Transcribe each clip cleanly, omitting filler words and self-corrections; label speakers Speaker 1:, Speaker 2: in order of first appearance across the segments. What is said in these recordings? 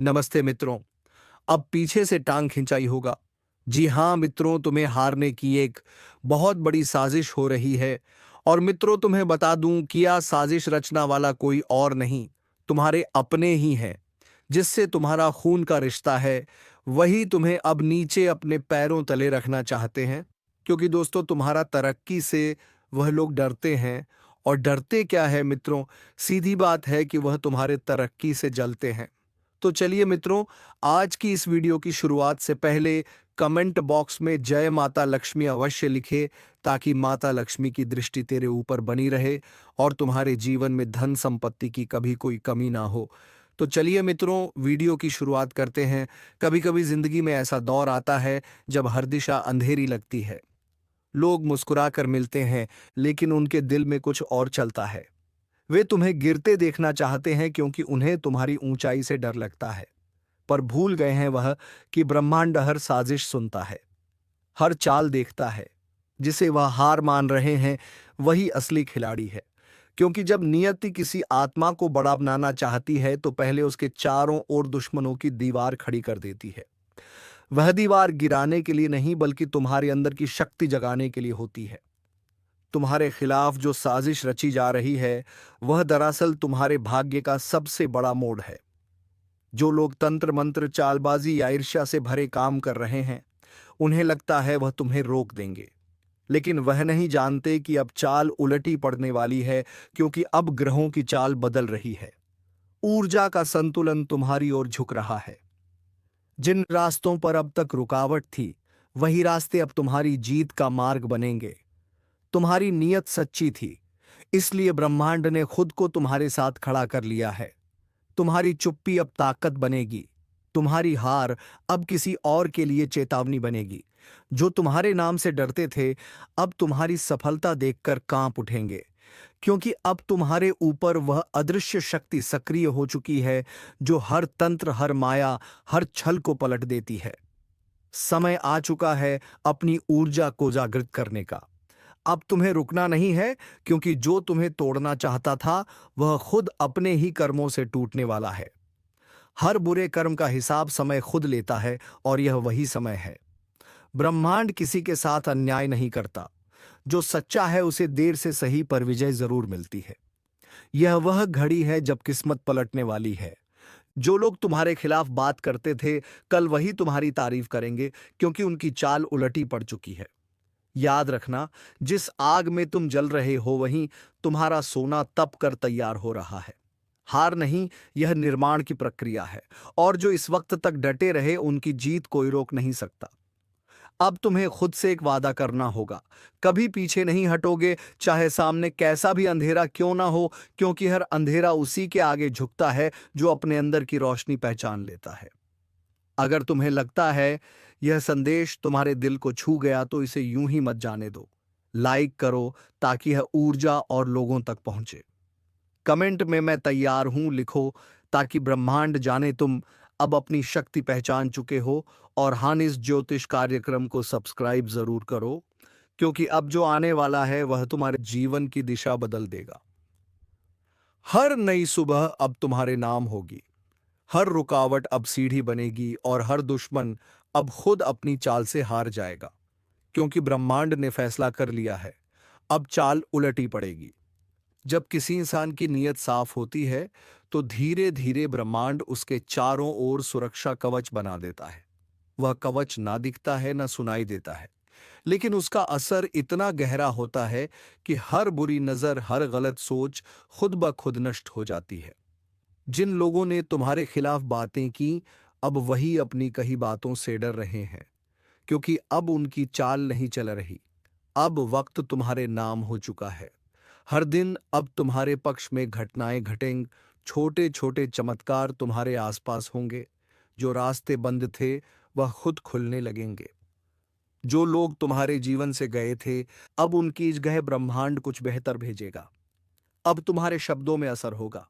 Speaker 1: नमस्ते मित्रों। अब पीछे से टांग खिंचाई होगा। जी हाँ मित्रों, तुम्हें हारने की एक बहुत बड़ी साजिश हो रही है। और मित्रों, तुम्हें बता दूं कि यह साजिश रचना वाला कोई और नहीं, तुम्हारे अपने ही हैं, जिससे तुम्हारा खून का रिश्ता है। वही तुम्हें अब नीचे अपने पैरों तले रखना चाहते हैं। क्योंकि दोस्तों, तुम्हारा तरक्की से वह लोग डरते हैं। और डरते क्या है मित्रों, सीधी बात है कि वह तुम्हारे तरक्की से जलते हैं। तो चलिए मित्रों, आज की इस वीडियो की शुरुआत से पहले कमेंट बॉक्स में जय माता लक्ष्मी अवश्य लिखे, ताकि माता लक्ष्मी की दृष्टि तेरे ऊपर बनी रहे और तुम्हारे जीवन में धन संपत्ति की कभी कोई कमी ना हो। तो चलिए मित्रों, वीडियो की शुरुआत करते हैं। कभी कभी जिंदगी में ऐसा दौर आता है जब हर दिशा अंधेरी लगती है। लोग मुस्कुरा कर मिलते हैं, लेकिन उनके दिल में कुछ और चलता है। वे तुम्हें गिरते देखना चाहते हैं, क्योंकि उन्हें तुम्हारी ऊंचाई से डर लगता है। पर भूल गए हैं वह कि ब्रह्मांड हर साजिश सुनता है, हर चाल देखता है। जिसे वह हार मान रहे हैं, वही असली खिलाड़ी है। क्योंकि जब नियति किसी आत्मा को बड़ा बनाना चाहती है, तो पहले उसके चारों ओर दुश्मनों की दीवार खड़ी कर देती है। वह दीवार गिराने के लिए नहीं, बल्कि तुम्हारे अंदर की शक्ति जगाने के लिए होती है। तुम्हारे खिलाफ जो साजिश रची जा रही है, वह दरअसल तुम्हारे भाग्य का सबसे बड़ा मोड़ है। जो लोग तंत्र मंत्र, चालबाजी या ईर्ष्या से भरे काम कर रहे हैं, उन्हें लगता है वह तुम्हें रोक देंगे। लेकिन वह नहीं जानते कि अब चाल उलटी पड़ने वाली है, क्योंकि अब ग्रहों की चाल बदल रही है। ऊर्जा का संतुलन तुम्हारी ओर झुक रहा है। जिन रास्तों पर अब तक रुकावट थी, वही रास्ते अब तुम्हारी जीत का मार्ग बनेंगे। तुम्हारी नीयत सच्ची थी, इसलिए ब्रह्मांड ने खुद को तुम्हारे साथ खड़ा कर लिया है। तुम्हारी चुप्पी अब ताकत बनेगी। तुम्हारी हार अब किसी और के लिए चेतावनी बनेगी। जो तुम्हारे नाम से डरते थे, अब तुम्हारी सफलता देखकर कांप उठेंगे। क्योंकि अब तुम्हारे ऊपर वह अदृश्य शक्ति सक्रिय हो चुकी है, जो हर तंत्र, हर माया, हर छल को पलट देती है। समय आ चुका है अपनी ऊर्जा को जागृत करने का। अब तुम्हें रुकना नहीं है, क्योंकि जो तुम्हें तोड़ना चाहता था, वह खुद अपने ही कर्मों से टूटने वाला है। हर बुरे कर्म का हिसाब समय खुद लेता है, और यह वही समय है। ब्रह्मांड किसी के साथ अन्याय नहीं करता। जो सच्चा है उसे देर से सही पर विजय जरूर मिलती है। यह वह घड़ी है जब किस्मत पलटने वाली है। जो लोग तुम्हारे खिलाफ बात करते थे, कल वही तुम्हारी तारीफ करेंगे, क्योंकि उनकी चाल उलटी पड़ चुकी है। याद रखना, जिस आग में तुम जल रहे हो, वहीं तुम्हारा सोना तप कर तैयार हो रहा है। हार नहीं, यह निर्माण की प्रक्रिया है। और जो इस वक्त तक डटे रहे, उनकी जीत कोई रोक नहीं सकता। अब तुम्हें खुद से एक वादा करना होगा। कभी पीछे नहीं हटोगे, चाहे सामने कैसा भी अंधेरा क्यों ना हो, क्योंकि हर अंधेरा उसी के आगे झुकता है जो अपने अंदर की रोशनी पहचान लेता है। अगर तुम्हें लगता है यह संदेश तुम्हारे दिल को छू गया, तो इसे यूं ही मत जाने दो। लाइक करो, ताकि यह ऊर्जा और लोगों तक पहुंचे। कमेंट में मैं तैयार हूं लिखो, ताकि ब्रह्मांड जाने तुम अब अपनी शक्ति पहचान चुके हो। और हानिस ज्योतिष कार्यक्रम को सब्सक्राइब जरूर करो, क्योंकि अब जो आने वाला है वह तुम्हारे जीवन की दिशा बदल देगा। हर नई सुबह अब तुम्हारे नाम होगी। हर रुकावट अब सीढ़ी बनेगी, और हर दुश्मन अब खुद अपनी चाल से हार जाएगा। क्योंकि ब्रह्मांड ने फैसला कर लिया है, अब चाल उलटी पड़ेगी। जब किसी इंसान की नीयत साफ होती है, तो धीरे धीरे ब्रह्मांड उसके चारों ओर सुरक्षा कवच बना देता है। वह कवच ना दिखता है, ना सुनाई देता है, लेकिन उसका असर इतना गहरा होता है कि हर बुरी नजर, हर गलत सोच खुद ब खुद नष्ट हो जाती है। जिन लोगों ने तुम्हारे खिलाफ बातें की, अब वही अपनी कही बातों से डर रहे हैं, क्योंकि अब उनकी चाल नहीं चल रही। अब वक्त तुम्हारे नाम हो चुका है। हर दिन अब तुम्हारे पक्ष में घटनाएं घटेंगी। छोटे छोटे चमत्कार तुम्हारे आसपास होंगे। जो रास्ते बंद थे, वह खुद खुलने लगेंगे। जो लोग तुम्हारे जीवन से गए थे, अब उनकी जगह ब्रह्मांड कुछ बेहतर भेजेगा। अब तुम्हारे शब्दों में असर होगा।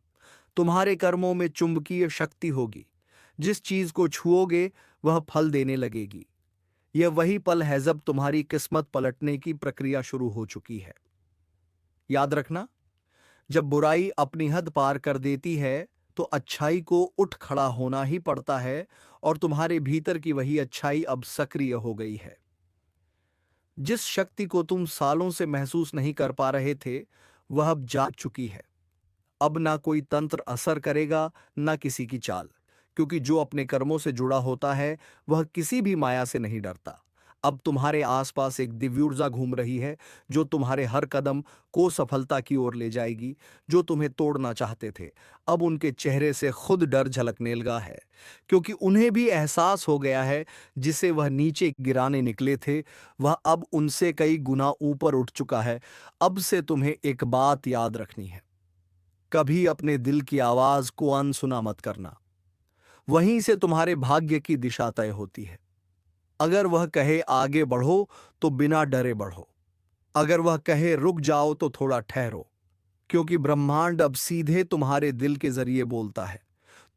Speaker 1: तुम्हारे कर्मों में चुंबकीय शक्ति होगी। जिस चीज को छुओगे, वह फल देने लगेगी। यह वही पल है जब तुम्हारी किस्मत पलटने की प्रक्रिया शुरू हो चुकी है। याद रखना, जब बुराई अपनी हद पार कर देती है, तो अच्छाई को उठ खड़ा होना ही पड़ता है और तुम्हारे भीतर की वही अच्छाई अब सक्रिय हो गई है। जिस शक्ति को तुम सालों से महसूस नहीं कर पा रहे थे, वह अब जाग चुकी है। अब ना कोई तंत्र असर करेगा, ना किसी की चाल, क्योंकि जो अपने कर्मों से जुड़ा होता है वह किसी भी माया से नहीं डरता। अब तुम्हारे आसपास एक दिव्य ऊर्जा घूम रही है जो तुम्हारे हर कदम को सफलता की ओर ले जाएगी। जो तुम्हें तोड़ना चाहते थे, अब उनके चेहरे से खुद डर झलकने लगा है, क्योंकि उन्हें भी एहसास हो गया है जिसे वह नीचे गिराने निकले थे, वह अब उनसे कई गुना ऊपर उठ चुका है। अब से तुम्हें एक बात याद रखनी है, कभी अपने दिल की आवाज को अनसुना मत करना। वहीं से तुम्हारे भाग्य की दिशा तय होती है। अगर वह कहे आगे बढ़ो तो बिना डरे बढ़ो, अगर वह कहे रुक जाओ तो थोड़ा ठहरो, क्योंकि ब्रह्मांड अब सीधे तुम्हारे दिल के जरिए बोलता है।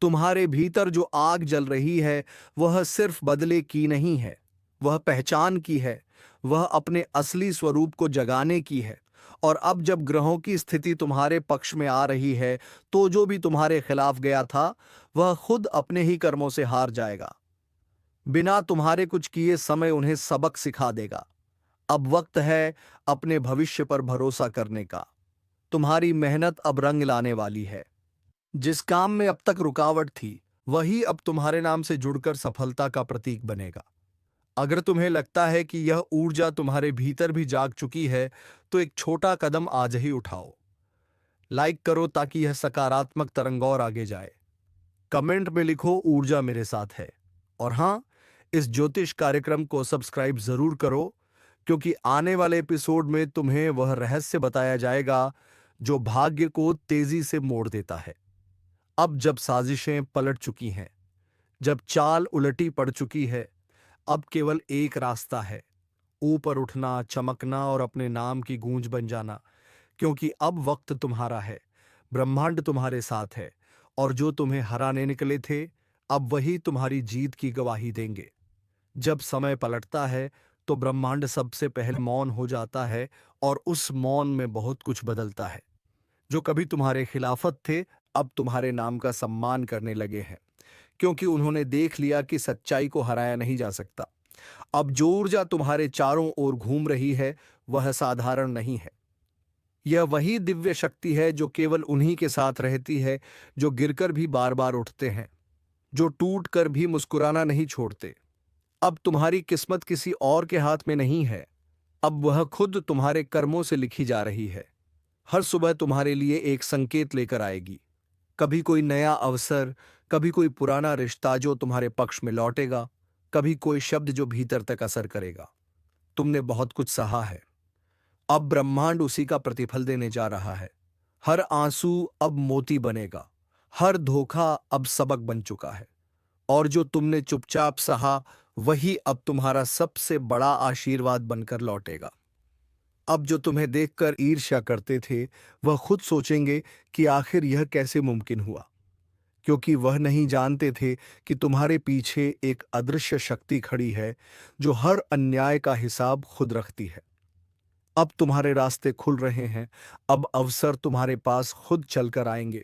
Speaker 1: तुम्हारे भीतर जो आग जल रही है वह सिर्फ बदले की नहीं है, वह पहचान की है, वह अपने असली स्वरूप को जगाने की है। और अब जब ग्रहों की स्थिति तुम्हारे पक्ष में आ रही है, तो जो भी तुम्हारे खिलाफ गया था वह खुद अपने ही कर्मों से हार जाएगा। बिना तुम्हारे कुछ किए समय उन्हें सबक सिखा देगा। अब वक्त है अपने भविष्य पर भरोसा करने का। तुम्हारी मेहनत अब रंग लाने वाली है। जिस काम में अब तक रुकावट थी, वही अब तुम्हारे नाम से जुड़कर सफलता का प्रतीक बनेगा। अगर तुम्हें लगता है कि यह ऊर्जा तुम्हारे भीतर भी जाग चुकी है, तो एक छोटा कदम आज ही उठाओ। लाइक करो ताकि यह सकारात्मक तरंग और आगे जाए। कमेंट में लिखो ऊर्जा मेरे साथ है। और हाँ, इस ज्योतिष कार्यक्रम को सब्सक्राइब जरूर करो, क्योंकि आने वाले एपिसोड में तुम्हें वह रहस्य बताया जाएगा जो भाग्य को तेजी से मोड़ देता है। अब जब साजिशें पलट चुकी हैं, जब चाल उलटी पड़ चुकी है, अब केवल एक रास्ता है, ऊपर उठना, चमकना और अपने नाम की गूंज बन जाना। क्योंकि अब वक्त तुम्हारा है, ब्रह्मांड तुम्हारे साथ है, और जो तुम्हें हराने निकले थे अब वही तुम्हारी जीत की गवाही देंगे। जब समय पलटता है तो ब्रह्मांड सबसे पहले मौन हो जाता है, और उस मौन में बहुत कुछ बदलता है। जो कभी तुम्हारे खिलाफत थे, अब तुम्हारे नाम का सम्मान करने लगे हैं, क्योंकि उन्होंने देख लिया कि सच्चाई को हराया नहीं जा सकता। अब जो ऊर्जा तुम्हारे चारों ओर घूम रही है वह साधारण नहीं है। यह वही दिव्य शक्ति है जो केवल उन्हीं के साथ रहती है जो गिरकर भी बार बार उठते हैं, जो टूट कर भी मुस्कुराना नहीं छोड़ते। अब तुम्हारी किस्मत किसी और के हाथ में नहीं है, अब वह खुद तुम्हारे कर्मों से लिखी जा रही है। हर सुबह तुम्हारे लिए एक संकेत लेकर आएगी, कभी कोई नया अवसर, कभी कोई पुराना रिश्ता जो तुम्हारे पक्ष में लौटेगा, कभी कोई शब्द जो भीतर तक असर करेगा। तुमने बहुत कुछ सहा है, अब ब्रह्मांड उसी का प्रतिफल देने जा रहा है। हर आंसू अब मोती बनेगा, हर धोखा अब सबक बन चुका है, और जो तुमने चुपचाप सहा वही अब तुम्हारा सबसे बड़ा आशीर्वाद बनकर लौटेगा। अब जो तुम्हें देखकर ईर्ष्या करते थे वह खुद सोचेंगे कि आखिर यह कैसे मुमकिन हुआ, क्योंकि वह नहीं जानते थे कि तुम्हारे पीछे एक अदृश्य शक्ति खड़ी है जो हर अन्याय का हिसाब खुद रखती है। अब तुम्हारे रास्ते खुल रहे हैं, अब अवसर तुम्हारे पास खुद चलकर आएंगे,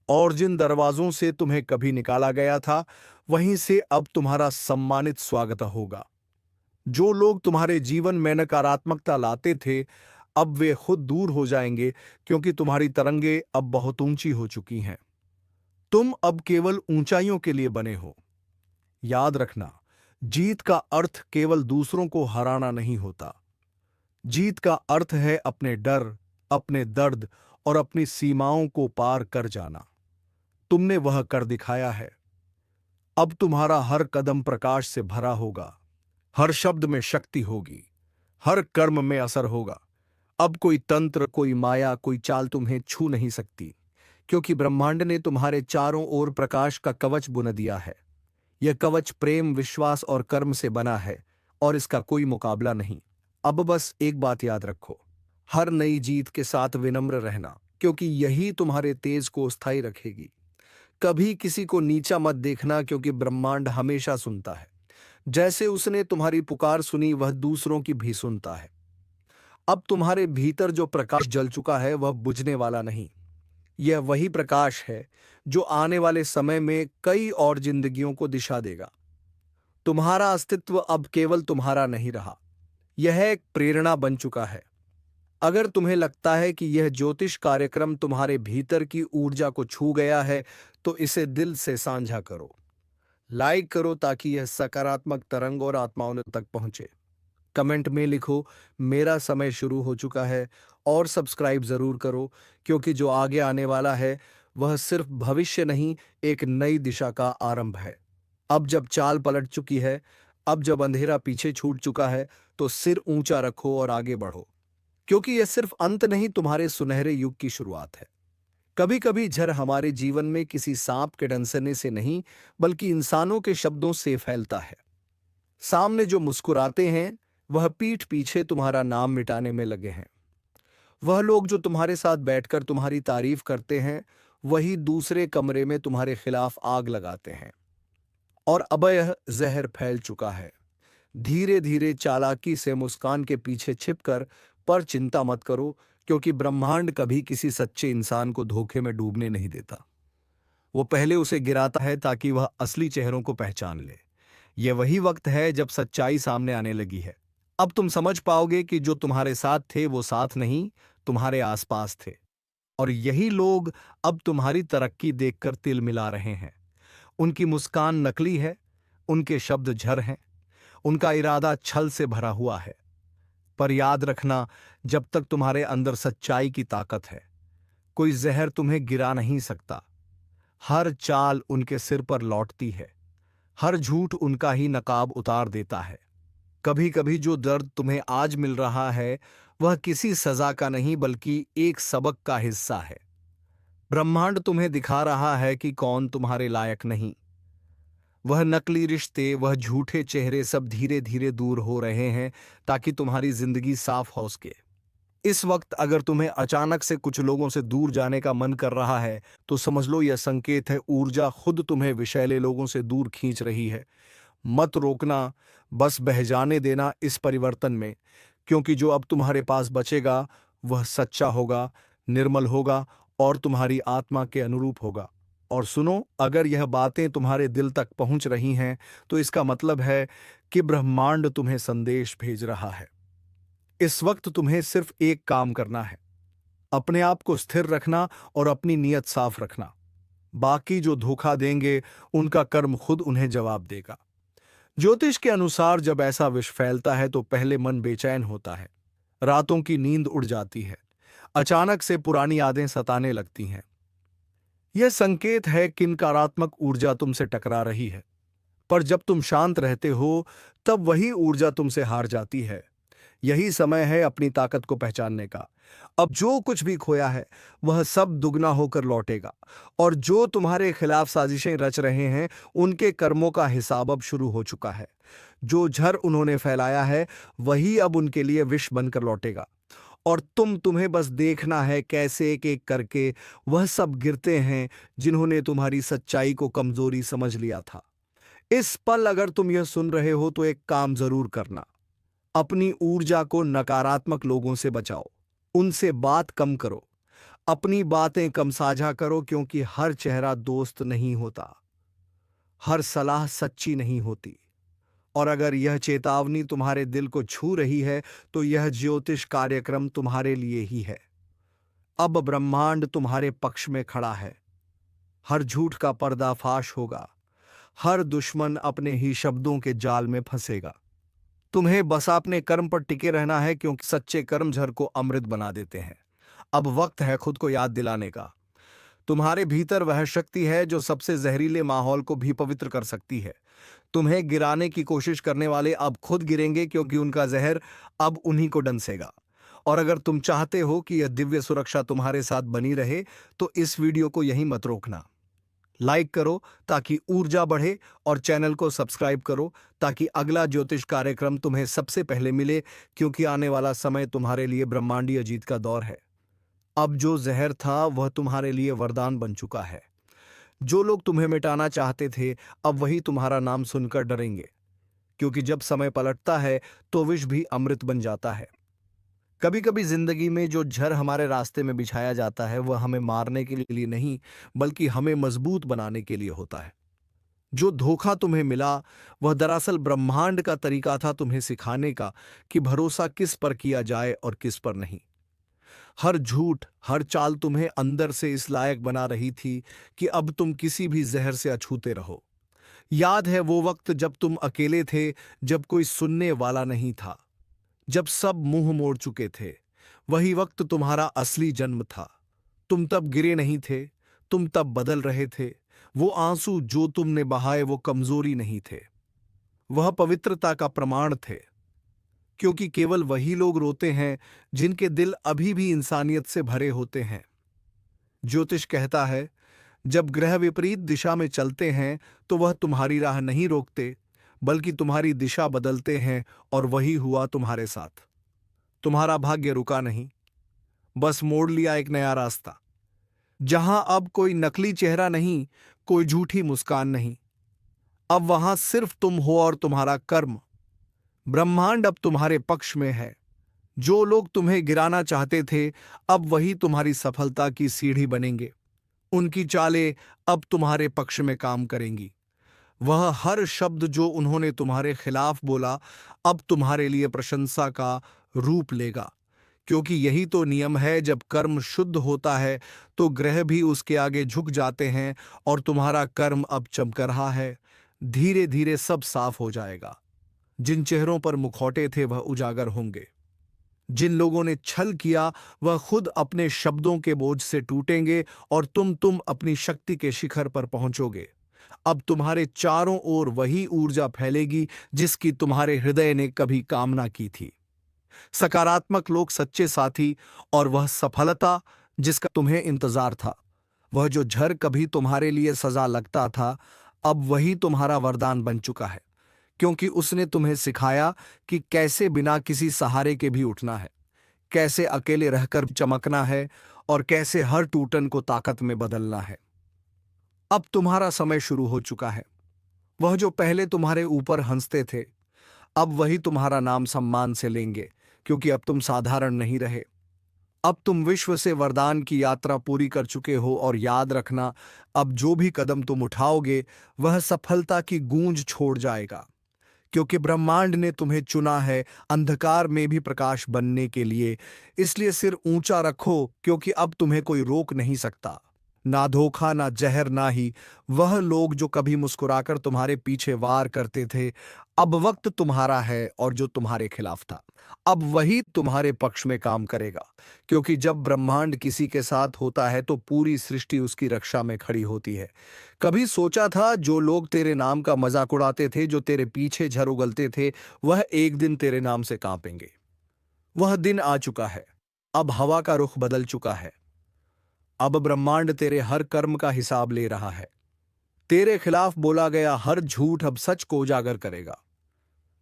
Speaker 1: और जिन दरवाजों से तुम्हें कभी निकाला गया था वहीं से अब तुम्हारा सम्मानित स्वागत होगा। जो लोग तुम्हारे जीवन में नकारात्मकता लाते थे अब वे खुद दूर हो जाएंगे, क्योंकि तुम्हारी तरंगे अब बहुत ऊंची हो चुकी हैं। तुम अब केवल ऊंचाइयों के लिए बने हो। याद रखना, जीत का अर्थ केवल दूसरों को हराना नहीं होता। जीत का अर्थ है अपने डर, अपने दर्द और अपनी सीमाओं को पार कर जाना। तुमने वह कर दिखाया है। अब तुम्हारा हर कदम प्रकाश से भरा होगा, हर शब्द में शक्ति होगी, हर कर्म में असर होगा। अब कोई तंत्र, कोई माया, कोई चाल तुम्हें छू नहीं सकती, क्योंकि ब्रह्मांड ने तुम्हारे चारों ओर प्रकाश का कवच बुन दिया है। यह कवच प्रेम, विश्वास और कर्म से बना है, और इसका कोई मुकाबला नहीं। अब बस एक बात याद रखो, हर नई जीत के साथ विनम्र रहना, क्योंकि यही तुम्हारे तेज को स्थायी रखेगी। कभी किसी को नीचा मत देखना, क्योंकि ब्रह्मांड हमेशा सुनता है। जैसे उसने तुम्हारी पुकार सुनी वह दूसरों की भी सुनता है। अब तुम्हारे भीतर जो प्रकाश जल चुका है वह बुझने वाला नहीं, यह वही प्रकाश है जो आने वाले समय में कई और जिंदगियों को दिशा देगा। तुम्हारा अस्तित्व अब केवल तुम्हारा नहीं रहा, यह एक प्रेरणा बन चुका है। अगर तुम्हें लगता है कि यह ज्योतिष कार्यक्रम तुम्हारे भीतर की ऊर्जा को छू गया है, तो इसे दिल से साझा करो, लाइक करो ताकि यह सकारात्मक तरंग और आत्माओं तक पहुंचे। कमेंट में लिखो, मेरा समय शुरू हो चुका है, और सब्सक्राइब जरूर करो, क्योंकि जो आगे आने वाला है वह सिर्फ भविष्य नहीं, एक नई दिशा का आरंभ है। अब जब चाल पलट चुकी है, अब जब अंधेरा पीछे छूट चुका है, तो सिर ऊंचा रखो और आगे बढ़ो, क्योंकि यह सिर्फ अंत नहीं, तुम्हारे सुनहरे युग की शुरुआत है। कभी कभी झर हमारे जीवन में किसी सांप के डंसने से नहीं, बल्कि इंसानों के शब्दों से फैलता है। सामने जो मुस्कुराते हैं वह पीठ पीछे तुम्हारा नाम मिटाने में लगे हैं। वह लोग जो तुम्हारे साथ बैठकर तुम्हारी तारीफ करते हैं, वही दूसरे कमरे में तुम्हारे खिलाफ आग लगाते हैं। और अब यह जहर फैल चुका है। धीरे धीरे चालाकी से मुस्कान के पीछे छिपकर, पर चिंता मत करो, क्योंकि ब्रह्मांड कभी किसी सच्चे इंसान को धोखे में डूबने नहीं देता। वो पहले उसे गिराता है ताकि वह असली चेहरों को पहचान ले। यह वही वक्त है जब सच्चाई सामने आने लगी है। अब तुम समझ पाओगे कि जो तुम्हारे साथ थे वो साथ नहीं, तुम्हारे आसपास थे। और यही लोग अब तुम्हारी तरक्की देखकर तिल मिला रहे हैं। उनकी मुस्कान नकली है, उनके शब्द झर हैं, उनका इरादा छल से भरा हुआ है। पर याद रखना, जब तक तुम्हारे अंदर सच्चाई की ताकत है, कोई जहर तुम्हें गिरा नहीं सकता। हर चाल उनके सिर पर लौटती है, हर झूठ उनका ही नकाब उतार देता है। कभी कभी जो दर्द तुम्हें आज मिल रहा है, वह किसी सजा का नहीं, बल्कि एक सबक का हिस्सा है। ब्रह्मांड तुम्हें दिखा रहा है कि कौन तुम्हारे लायक नहीं। वह नकली रिश्ते, वह झूठे चेहरे सब धीरे धीरे दूर हो रहे हैं, ताकि तुम्हारी जिंदगी साफ हो सके। इस वक्त अगर तुम्हें अचानक से कुछ लोगों से दूर जाने का मन कर रहा है, तो समझ लो यह संकेत है, ऊर्जा खुद तुम्हें विषैले लोगों से दूर खींच रही है। मत रोकना, बस बह जाने देना इस परिवर्तन में, क्योंकि जो अब तुम्हारे पास बचेगा वह सच्चा होगा, निर्मल होगा और तुम्हारी आत्मा के अनुरूप होगा। और सुनो, अगर यह बातें तुम्हारे दिल तक पहुंच रही हैं, तो इसका मतलब है कि ब्रह्मांड तुम्हें संदेश भेज रहा है। इस वक्त तुम्हें सिर्फ एक काम करना है, अपने आप को स्थिर रखना और अपनी नीयत साफ रखना। बाकी जो धोखा देंगे, उनका कर्म खुद उन्हें जवाब देगा। ज्योतिष के अनुसार जब ऐसा विष फैलता है, तो पहले मन बेचैन होता है, रातों की नींद उड़ जाती है, अचानक से पुरानी यादें सताने लगती हैं। यह संकेत है कि नकारात्मक ऊर्जा तुमसे टकरा रही है। पर जब तुम शांत रहते हो, तब वही ऊर्जा तुमसे हार जाती है। यही समय है अपनी ताकत को पहचानने का। अब जो कुछ भी खोया है, वह सब दुगना होकर लौटेगा। और जो तुम्हारे खिलाफ साजिशें रच रहे हैं, उनके कर्मों का हिसाब अब शुरू हो चुका है। जो झर उन्होंने फैलाया है, वही अब उनके लिए विष बनकर लौटेगा। और तुम्हें बस देखना है कैसे एक एक करके वह सब गिरते हैं, जिन्होंने तुम्हारी सच्चाई को कमजोरी समझ लिया था। इस पल अगर तुम यह सुन रहे हो, तो एक काम जरूर करना, अपनी ऊर्जा को नकारात्मक लोगों से बचाओ, उनसे बात कम करो, अपनी बातें कम साझा करो, क्योंकि हर चेहरा दोस्त नहीं होता, हर सलाह सच्ची नहीं होती। और अगर यह चेतावनी तुम्हारे दिल को छू रही है, तो यह ज्योतिष कार्यक्रम तुम्हारे लिए ही है। अब ब्रह्मांड तुम्हारे पक्ष में खड़ा है। हर झूठ का पर्दाफाश होगा, हर दुश्मन अपने ही शब्दों के जाल में फंसेगा। तुम्हें बस अपने कर्म पर टिके रहना है, क्योंकि सच्चे कर्म झर को अमृत बना देते हैं। अब वक्त है खुद को याद दिलाने का। तुम्हारे भीतर वह शक्ति है जो सबसे जहरीले माहौल को भी पवित्र कर सकती है। तुम्हें गिराने की कोशिश करने वाले अब खुद गिरेंगे, क्योंकि उनका जहर अब उन्हीं को डंसेगा। और अगर तुम चाहते हो कि यह दिव्य सुरक्षा तुम्हारे साथ बनी रहे, तो इस वीडियो को यहीं मत रोकना। लाइक करो ताकि ऊर्जा बढ़े, और चैनल को सब्सक्राइब करो ताकि अगला ज्योतिष कार्यक्रम तुम्हें सबसे पहले मिले, क्योंकि आने वाला समय तुम्हारे लिए ब्रह्मांडीय जीत का दौर है। अब जो जहर था वह तुम्हारे लिए वरदान बन चुका है। जो लोग तुम्हें मिटाना चाहते थे, अब वही तुम्हारा नाम सुनकर डरेंगे, क्योंकि जब समय पलटता है तो विष भी अमृत बन जाता है। कभी कभी जिंदगी में जो झर हमारे रास्ते में बिछाया जाता है वह हमें मारने के लिए नहीं, बल्कि हमें मजबूत बनाने के लिए होता है। जो धोखा तुम्हें मिला वह दरअसल ब्रह्मांड का तरीका था तुम्हें सिखाने का कि भरोसा किस पर किया जाए और किस पर नहीं। हर झूठ, हर चाल तुम्हें अंदर से इस लायक बना रही थी कि अब तुम किसी भी जहर से अछूते रहो। याद है वो वक्त जब तुम अकेले थे, जब कोई सुनने वाला नहीं था, जब सब मुंह मोड़ चुके थे। वही वक्त तुम्हारा असली जन्म था। तुम तब गिरे नहीं थे, तुम तब बदल रहे थे। वो आंसू जो तुमने बहाए वो कमजोरी नहीं थे, वह पवित्रता का प्रमाण थे। क्योंकि केवल वही लोग रोते हैं जिनके दिल अभी भी इंसानियत से भरे होते हैं। ज्योतिष कहता है, जब ग्रह विपरीत दिशा में चलते हैं तो वह तुम्हारी राह नहीं रोकते, बल्कि तुम्हारी दिशा बदलते हैं। और वही हुआ तुम्हारे साथ। तुम्हारा भाग्य रुका नहीं, बस मोड़ लिया एक नया रास्ता, जहां अब कोई नकली चेहरा नहीं, कोई झूठी मुस्कान नहीं। अब वहां सिर्फ तुम हो और तुम्हारा कर्म। ब्रह्मांड अब तुम्हारे पक्ष में है। जो लोग तुम्हें गिराना चाहते थे, अब वही तुम्हारी सफलता की सीढ़ी बनेंगे। उनकी चालें अब तुम्हारे पक्ष में काम करेंगी। वह हर शब्द जो उन्होंने तुम्हारे खिलाफ बोला, अब तुम्हारे लिए प्रशंसा का रूप लेगा। क्योंकि यही तो नियम है, जब कर्म शुद्ध होता है तो ग्रह भी उसके आगे झुक जाते हैं। और तुम्हारा कर्म अब चमक रहा है। धीरे धीरे सब साफ हो जाएगा। जिन चेहरों पर मुखौटे थे वह उजागर होंगे। जिन लोगों ने छल किया वह खुद अपने शब्दों के बोझ से टूटेंगे। और तुम अपनी शक्ति के शिखर पर पहुंचोगे। अब तुम्हारे चारों ओर वही ऊर्जा फैलेगी जिसकी तुम्हारे हृदय ने कभी कामना की थी। सकारात्मक लोग, सच्चे साथी, और वह सफलता जिसका तुम्हें इंतजार था। वह जो झर कभी तुम्हारे लिए सजा लगता था, अब वही तुम्हारा वरदान बन चुका है। क्योंकि उसने तुम्हें सिखाया कि कैसे बिना किसी सहारे के भी उठना है, कैसे अकेले रहकर चमकना है, और कैसे हर टूटन को ताकत में बदलना है। अब तुम्हारा समय शुरू हो चुका है। वह जो पहले तुम्हारे ऊपर हंसते थे, अब वही तुम्हारा नाम सम्मान से लेंगे। क्योंकि अब तुम साधारण नहीं रहे, अब तुम विश्व से वरदान की यात्रा पूरी कर चुके हो। और याद रखना, अब जो भी कदम तुम उठाओगे वह सफलता की गूंज छोड़ जाएगा। क्योंकि ब्रह्मांड ने तुम्हें चुना है अंधकार में भी प्रकाश बनने के लिए। इसलिए सिर ऊंचा रखो, क्योंकि अब तुम्हें कोई रोक नहीं सकता। ना धोखा, ना जहर, ना ही वह लोग जो कभी मुस्कुराकर तुम्हारे पीछे वार करते थे। अब वक्त तुम्हारा है, और जो तुम्हारे खिलाफ था अब वही तुम्हारे पक्ष में काम करेगा। क्योंकि जब ब्रह्मांड किसी के साथ होता है तो पूरी सृष्टि उसकी रक्षा में खड़ी होती है। कभी सोचा था जो लोग तेरे नाम का मजाक उड़ाते थे, जो तेरे पीछे झर उगलते थे, वह एक दिन तेरे नाम से कांपेंगे। वह दिन आ चुका है। अब हवा का रुख बदल चुका है। अब ब्रह्मांड तेरे हर कर्म का हिसाब ले रहा है। तेरे खिलाफ बोला गया हर झूठ अब सच को उजागर करेगा।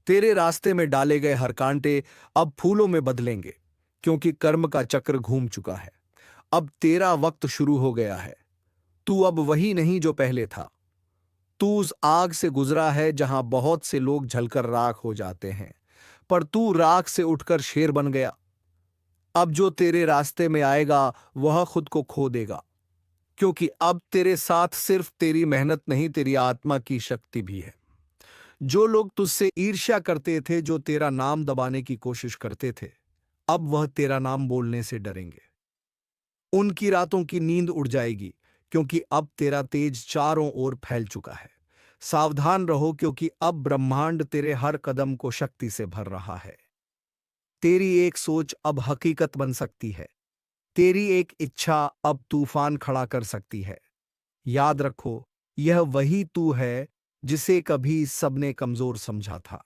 Speaker 1: तेरे रास्ते में डाले गए हर कांटे अब फूलों में बदलेंगे। क्योंकि कर्म का चक्र घूम चुका है। अब तेरा वक्त शुरू हो गया है। तू अब वही नहीं जो पहले था। तू उस आग से गुजरा है जहां बहुत से लोग जलकर राख हो जाते हैं, पर तू राख से उठकर शेर बन गया। अब जो तेरे रास्ते में आएगा वह खुद को खो देगा। क्योंकि अब तेरे साथ सिर्फ तेरी मेहनत नहीं, तेरी आत्मा की शक्ति भी है। जो लोग तुझसे ईर्ष्या करते थे, जो तेरा नाम दबाने की कोशिश करते थे, अब वह तेरा नाम बोलने से डरेंगे। उनकी रातों की नींद उड़ जाएगी। क्योंकि अब तेरा तेज चारों ओर फैल चुका है। सावधान रहो, क्योंकि अब ब्रह्मांड तेरे हर कदम को शक्ति से भर रहा है। तेरी एक सोच अब हकीकत बन सकती है। तेरी एक इच्छा अब तूफान खड़ा कर सकती है। याद रखो, यह वही तू है जिसे कभी सबने कमजोर समझा था।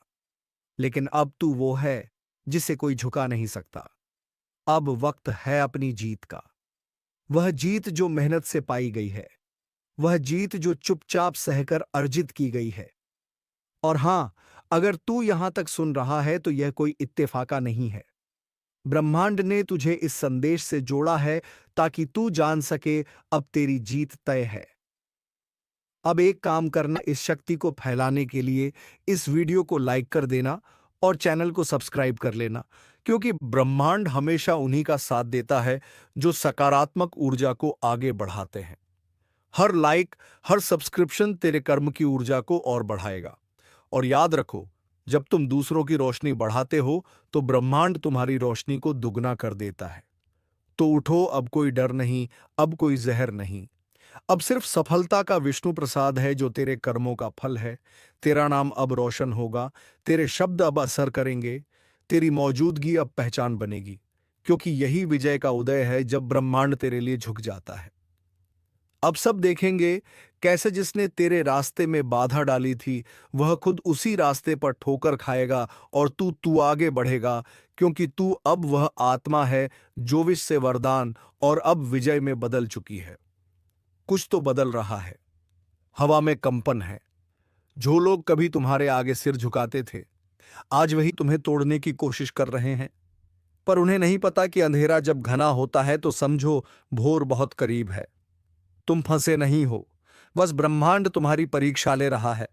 Speaker 1: लेकिन अब तू वो है जिसे कोई झुका नहीं सकता। अब वक्त है अपनी जीत का। वह जीत जो मेहनत से पाई गई है, वह जीत जो चुपचाप सहकर अर्जित की गई है। और हां, अगर तू यहां तक सुन रहा है तो यह कोई इत्तेफाका नहीं है। ब्रह्मांड ने तुझे इस संदेश से जोड़ा है ताकि तू जान सके अब तेरी जीत तय है। अब एक काम करना, इस शक्ति को फैलाने के लिए इस वीडियो को लाइक कर देना और चैनल को सब्सक्राइब कर लेना। क्योंकि ब्रह्मांड हमेशा उन्हीं का साथ देता है जो सकारात्मक ऊर्जा को आगे बढ़ाते हैं। हर लाइक, हर सब्सक्रिप्शन तेरे कर्म की ऊर्जा को और बढ़ाएगा। और याद रखो, जब तुम दूसरों की रोशनी बढ़ाते हो तो ब्रह्मांड तुम्हारी रोशनी को दुगना कर देता है। तो उठो, अब कोई डर नहीं, अब कोई जहर नहीं। अब सिर्फ सफलता का विष्णु प्रसाद है जो तेरे कर्मों का फल है। तेरा नाम अब रोशन होगा, तेरे शब्द अब असर करेंगे, तेरी मौजूदगी अब पहचान बनेगी, क्योंकि यही विजय का उदय है जब ब्रह्मांड तेरे लिए झुक जाता है। अब सब देखेंगे कैसे जिसने तेरे रास्ते में बाधा डाली थी वह खुद उसी रास्ते पर ठोकर खाएगा और तू आगे बढ़ेगा, क्योंकि तू अब वह आत्मा है जो विष से वरदान और अब विजय में बदल चुकी है। कुछ तो बदल रहा है। हवा में कंपन है। जो लोग कभी तुम्हारे आगे सिर झुकाते थे आज वही तुम्हें तोड़ने की कोशिश कर रहे हैं। पर उन्हें नहीं पता कि अंधेरा जब घना होता है तो समझो भोर बहुत करीब है। तुम फंसे नहीं हो, बस ब्रह्मांड तुम्हारी परीक्षा ले रहा है।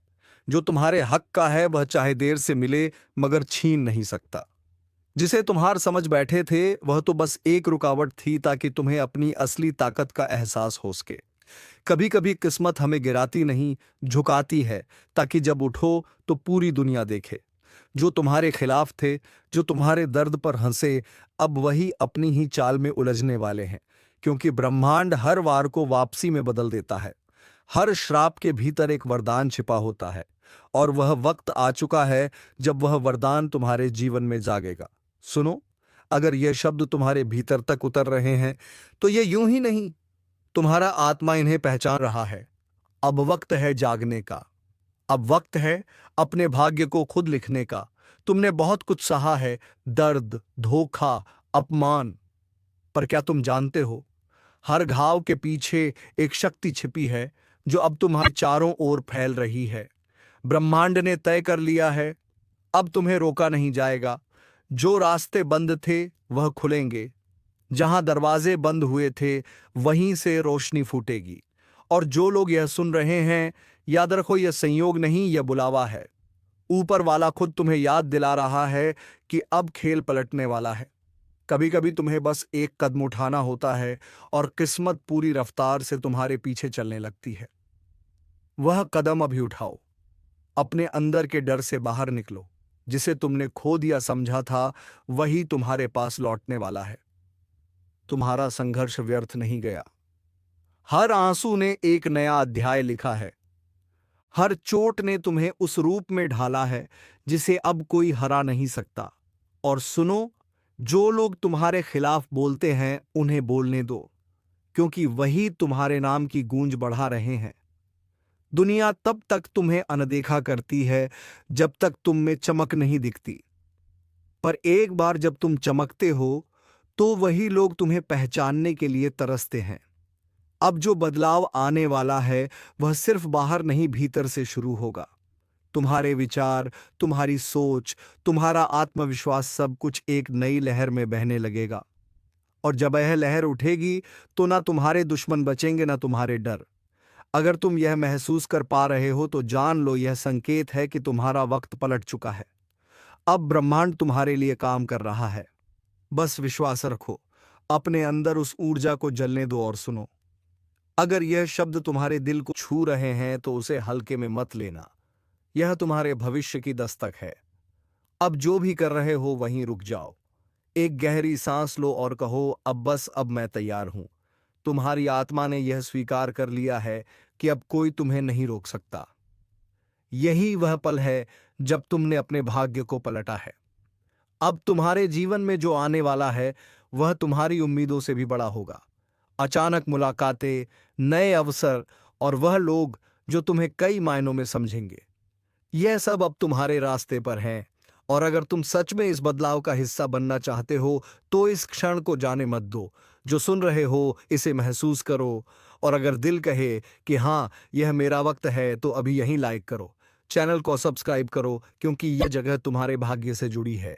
Speaker 1: जो तुम्हारे हक का है वह चाहे देर से मिले मगर छीन नहीं सकता। जिसे तुम्हार समझ बैठे थे वह तो बस एक रुकावट थी ताकि तुम्हें अपनी असली ताकत का एहसास हो सके। कभी कभी किस्मत हमें गिराती नहीं, झुकाती है, ताकि जब उठो तो पूरी दुनिया देखे। जो तुम्हारे खिलाफ थे, जो तुम्हारे दर्द पर हंसे, अब वही अपनी ही चाल में उलझने वाले हैं, क्योंकि ब्रह्मांड हर वार को वापसी में बदल देता है। हर श्राप के भीतर एक वरदान छिपा होता है, और वह वक्त आ चुका है जब वह वरदान तुम्हारे जीवन में जागेगा। सुनो, अगर यह शब्द तुम्हारे भीतर तक उतर रहे हैं तो ये यूं ही नहीं, तुम्हारा आत्मा इन्हें पहचान रहा है। अब वक्त है जागने का। अब वक्त है अपने भाग्य को खुद लिखने का। तुमने बहुत कुछ सहा है, दर्द, धोखा, अपमान, पर क्या तुम जानते हो, हर घाव के पीछे एक शक्ति छिपी है जो अब तुम्हारे चारों ओर फैल रही है। ब्रह्मांड ने तय कर लिया है, अब तुम्हें रोका नहीं जाएगा। जो रास्ते बंद थे वह खुलेंगे, जहां दरवाजे बंद हुए थे वहीं से रोशनी फूटेगी। और जो लोग यह सुन रहे हैं, याद रखो, यह संयोग नहीं, यह बुलावा है। ऊपर वाला खुद तुम्हें याद दिला रहा है कि अब खेल पलटने वाला है। कभी कभी तुम्हें बस एक कदम उठाना होता है और किस्मत पूरी रफ्तार से तुम्हारे पीछे चलने लगती है। वह कदम अभी उठाओ। अपने अंदर के डर से बाहर निकलो। जिसे तुमने खो दिया समझा था वही तुम्हारे पास लौटने वाला है। तुम्हारा संघर्ष व्यर्थ नहीं गया। हर आंसू ने एक नया अध्याय लिखा है। हर चोट ने तुम्हें उस रूप में ढाला है जिसे अब कोई हरा नहीं सकता। और सुनो, जो लोग तुम्हारे खिलाफ बोलते हैं उन्हें बोलने दो, क्योंकि वही तुम्हारे नाम की गूंज बढ़ा रहे हैं। दुनिया तब तक तुम्हें अनदेखा करती है जब तक तुम में चमक नहीं दिखती, पर एक बार जब तुम चमकते हो तो वही लोग तुम्हें पहचानने के लिए तरसते हैं। अब जो बदलाव आने वाला है वह सिर्फ बाहर नहीं, भीतर से शुरू होगा। तुम्हारे विचार, तुम्हारी सोच, तुम्हारा आत्मविश्वास, सब कुछ एक नई लहर में बहने लगेगा। और जब यह लहर उठेगी तो ना तुम्हारे दुश्मन बचेंगे, ना तुम्हारे डर। अगर तुम यह महसूस कर पा रहे हो तो जान लो, यह संकेत है कि तुम्हारा वक्त पलट चुका है। अब ब्रह्मांड तुम्हारे लिए काम कर रहा है। बस विश्वास रखो, अपने अंदर उस ऊर्जा को जलने दो। और सुनो, अगर यह शब्द तुम्हारे दिल को छू रहे हैं तो उसे हल्के में मत लेना। यह तुम्हारे भविष्य की दस्तक है। अब जो भी कर रहे हो वहीं रुक जाओ। एक गहरी सांस लो और कहो, अब बस, अब मैं तैयार हूं। तुम्हारी आत्मा ने यह स्वीकार कर लिया है कि अब कोई तुम्हें नहीं रोक सकता। यही वह पल है जब तुमने अपने भाग्य को पलटा है। अब तुम्हारे जीवन में जो आने वाला है वह तुम्हारी उम्मीदों से भी बड़ा होगा। अचानक मुलाकातें, नए अवसर और वह लोग जो तुम्हें कई मायनों में समझेंगे, यह सब अब तुम्हारे रास्ते पर हैं। और अगर तुम सच में इस बदलाव का हिस्सा बनना चाहते हो तो इस क्षण को जाने मत दो। जो सुन रहे हो इसे महसूस करो, और अगर दिल कहे कि हाँ, यह मेरा वक्त है, तो अभी यहीं लाइक करो, चैनल को सब्सक्राइब करो, क्योंकि यह जगह तुम्हारे भाग्य से जुड़ी है।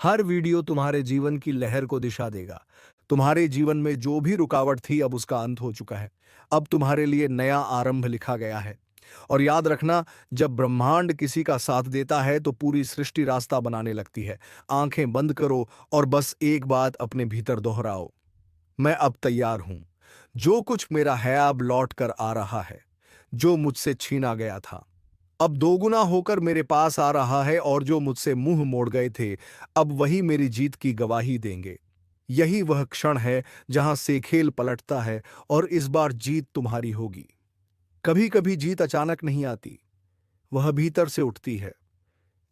Speaker 1: हर वीडियो तुम्हारे जीवन की लहर को दिशा देगा। तुम्हारे जीवन में जो भी रुकावट थी अब उसका अंत हो चुका है। अब तुम्हारे लिए नया आरंभ लिखा गया है। और याद रखना, जब ब्रह्मांड किसी का साथ देता है तो पूरी सृष्टि रास्ता बनाने लगती है। आंखें बंद करो और बस एक बात अपने भीतर दोहराओ, मैं अब तैयार हूं। जो कुछ मेरा है अब लौट कर आ रहा है। जो मुझसे छीना गया था अब दोगुना होकर मेरे पास आ रहा है, और जो मुझसे मुंह मोड़ गए थे अब वही मेरी जीत की गवाही देंगे। यही वह क्षण है जहां से खेल पलटता है और इस बार जीत तुम्हारी होगी। कभी कभी जीत अचानक नहीं आती, वह भीतर से उठती है,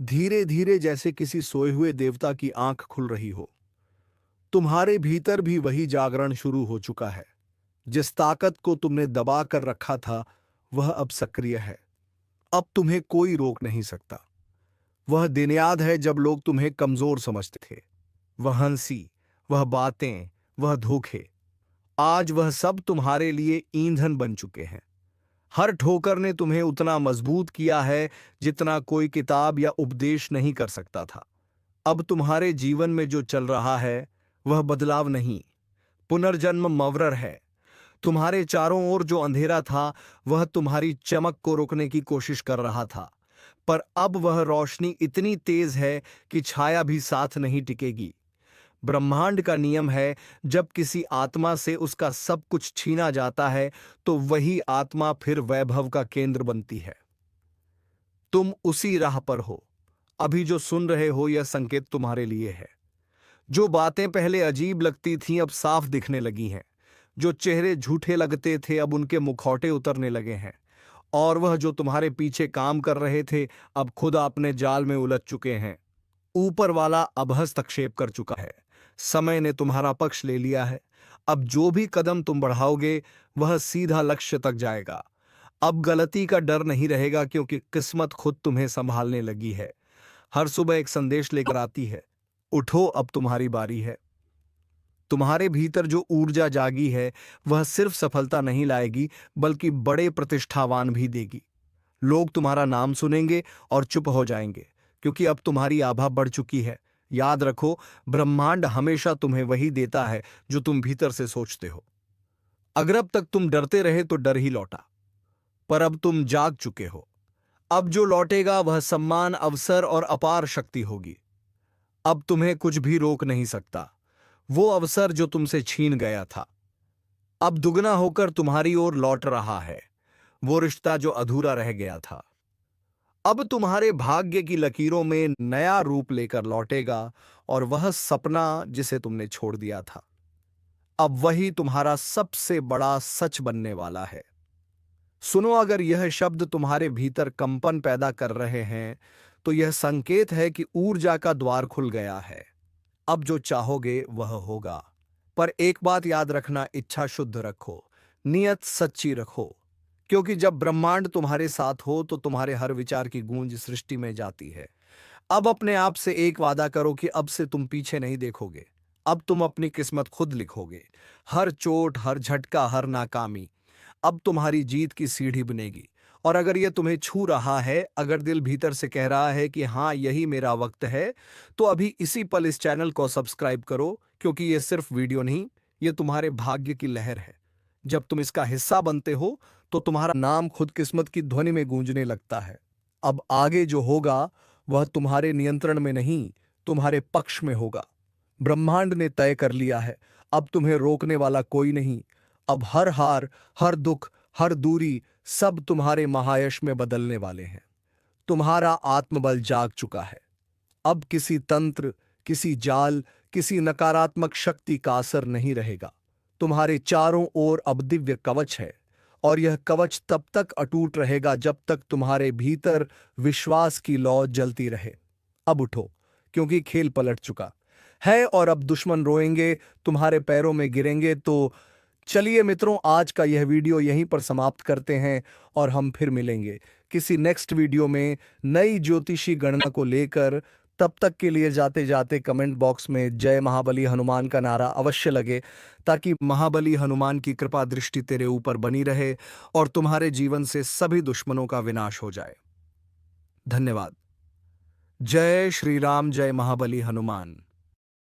Speaker 1: धीरे धीरे, जैसे किसी सोए हुए देवता की आंख खुल रही हो। तुम्हारे भीतर भी वही जागरण शुरू हो चुका है। जिस ताकत को तुमने दबा कर रखा था वह अब सक्रिय है। अब तुम्हें कोई रोक नहीं सकता। वह दिन याद है जब लोग तुम्हें कमजोर समझते थे। वह हंसी, वह बातें, वह धोखे, आज वह सब तुम्हारे लिए ईंधन बन चुके हैं। हर ठोकर ने तुम्हें उतना मजबूत किया है जितना कोई किताब या उपदेश नहीं कर सकता था। अब तुम्हारे जीवन में जो चल रहा है वह बदलाव नहीं, पुनर्जन्म मवरर है। तुम्हारे चारों ओर जो अंधेरा था वह तुम्हारी चमक को रोकने की कोशिश कर रहा था, पर अब वह रोशनी इतनी तेज है कि छाया भी साथ नहीं टिकेगी। ब्रह्मांड का नियम है, जब किसी आत्मा से उसका सब कुछ छीना जाता है तो वही आत्मा फिर वैभव का केंद्र बनती है। तुम उसी राह पर हो। अभी जो सुन रहे हो यह संकेत तुम्हारे लिए है। जो बातें पहले अजीब लगती थीं अब साफ दिखने लगी हैं। जो चेहरे झूठे लगते थे अब उनके मुखौटे उतरने लगे हैं। और वह जो तुम्हारे पीछे काम कर रहे थे अब खुद अपने जाल में उलझ चुके हैं। ऊपर वाला अब हस्तक्षेप कर चुका है। समय ने तुम्हारा पक्ष ले लिया है। अब जो भी कदम तुम बढ़ाओगे वह सीधा लक्ष्य तक जाएगा। अब गलती का डर नहीं रहेगा, क्योंकि किस्मत खुद तुम्हें संभालने लगी है। हर सुबह एक संदेश लेकर आती है, उठो अब तुम्हारी बारी है। तुम्हारे भीतर जो ऊर्जा जागी है वह सिर्फ सफलता नहीं लाएगी बल्कि बड़े प्रतिष्ठावान भी देगी। लोग तुम्हारा नाम सुनेंगे और चुप हो जाएंगे, क्योंकि अब तुम्हारी आभा बढ़ चुकी है। याद रखो, ब्रह्मांड हमेशा तुम्हें वही देता है जो तुम भीतर से सोचते हो। अगर अब तक तुम डरते रहे तो डर ही लौटा, पर अब तुम जाग चुके हो। अब जो लौटेगा वह सम्मान, अवसर और अपार शक्ति होगी। अब तुम्हें कुछ भी रोक नहीं सकता। वो अवसर जो तुमसे छीन गया था अब दुगना होकर तुम्हारी ओर लौट रहा है। वो रिश्ता जो अधूरा रह गया था अब तुम्हारे भाग्य की लकीरों में नया रूप लेकर लौटेगा, और वह सपना जिसे तुमने छोड़ दिया था अब वही तुम्हारा सबसे बड़ा सच बनने वाला है। सुनो, अगर यह शब्द तुम्हारे भीतर कंपन पैदा कर रहे हैं तो यह संकेत है कि ऊर्जा का द्वार खुल गया है। अब जो चाहोगे वह होगा। पर एक बात याद रखना, इच्छा शुद्ध रखो, नियत सच्ची रखो, क्योंकि जब ब्रह्मांड तुम्हारे साथ हो तो तुम्हारे हर विचार की गूंज सृष्टि में जाती है। अब अपने आप से एक वादा करो कि अब से तुम पीछे नहीं देखोगे। अब तुम अपनी किस्मत खुद लिखोगे। हर चोट, हर झटका, हर नाकामी अब तुम्हारी जीत की सीढ़ी बनेगी। और अगर यह तुम्हें छू रहा है, अगर दिल भीतर से कह रहा है कि हाँ यही मेरा वक्त है, तो अभी इसी पल इस चैनल को सब्सक्राइब करो, क्योंकि यह सिर्फ वीडियो नहीं, यह तुम्हारे भाग्य की लहर है। जब तुम इसका हिस्सा बनते हो तो तुम्हारा नाम खुद किस्मत की ध्वनि में गूंजने लगता है। अब आगे जो होगा वह तुम्हारे नियंत्रण में नहीं, तुम्हारे पक्ष में होगा। ब्रह्मांड ने तय कर लिया है, अब तुम्हें रोकने वाला कोई नहीं। अब हर हार, हर दुख, हर दूरी सब तुम्हारे महायश में बदलने वाले हैं। तुम्हारा आत्मबल जाग चुका है। अब किसी तंत्र, किसी जाल, किसी नकारात्मक शक्ति का असर नहीं रहेगा। तुम्हारे चारों ओर अब दिव्य कवच है, और यह कवच तब तक अटूट रहेगा जब तक तुम्हारे भीतर विश्वास की लौ जलती रहे। अब उठो, क्योंकि खेल पलट चुका है और अब दुश्मन रोएंगे, तुम्हारे पैरों में गिरेंगे। तो चलिए मित्रों, आज का यह वीडियो यहीं पर समाप्त करते हैं, और हम फिर मिलेंगे किसी नेक्स्ट वीडियो में नई ज्योतिषी गणना को लेकर। तब तक के लिए जाते जाते कमेंट बॉक्स में जय महाबली हनुमान का नारा अवश्य लगे, ताकि महाबली हनुमान की कृपा दृष्टि तेरे ऊपर बनी रहे और तुम्हारे जीवन से सभी दुश्मनों का विनाश हो जाए। धन्यवाद। जय श्री राम, जय महाबली हनुमान।